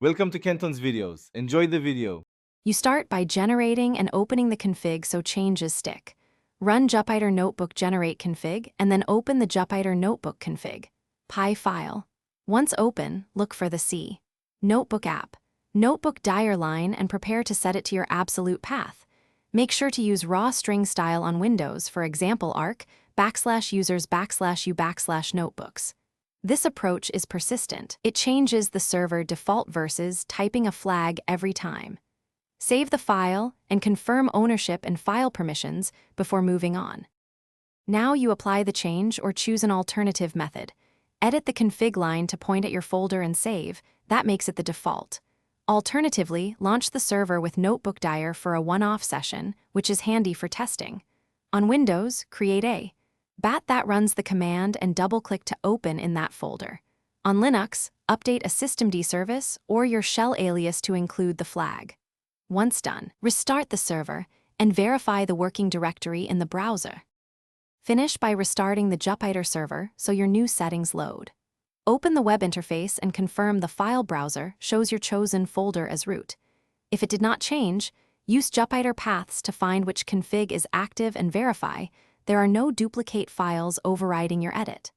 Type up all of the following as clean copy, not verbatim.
Welcome to Kenton's videos. Enjoy the video. You start by generating and opening the config so changes stick. Run Jupyter Notebook generate config and then open the Jupyter Notebook config. Py file. Once open, look for the C. Notebook app. Notebook dir line and prepare to set it to your absolute path. Make sure to use raw string style on Windows, for example arc, /users /u /notebooks. This approach is persistent. It changes the server default versus typing a flag every time. Save the file and confirm ownership and file permissions before moving on. Now you apply the change or choose an alternative method. Edit the config line to point at your folder and save. That makes it the default. Alternatively, launch the server with Notebook dir for a one-off session, which is handy for testing. On Windows, create a bat that runs the command and double-click to open in that folder. On Linux, update a systemd service or your shell alias to include the flag. Once done, restart the server and verify the working directory in the browser. Finish by restarting the Jupyter server so your new settings load. Open the web interface and confirm the file browser shows your chosen folder as root. If it did not change, use Jupyter paths to find which config is active and verify there are no duplicate files overriding your edit.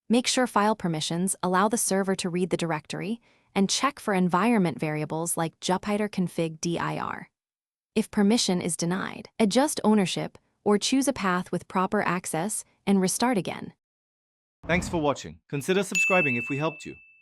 Make sure file permissions allow the server to read the directory, and check for environment variables like Jupyter config dir. If permission is denied, adjust ownership or choose a path with proper access and restart again. Thanks for watching. Consider subscribing if we helped you.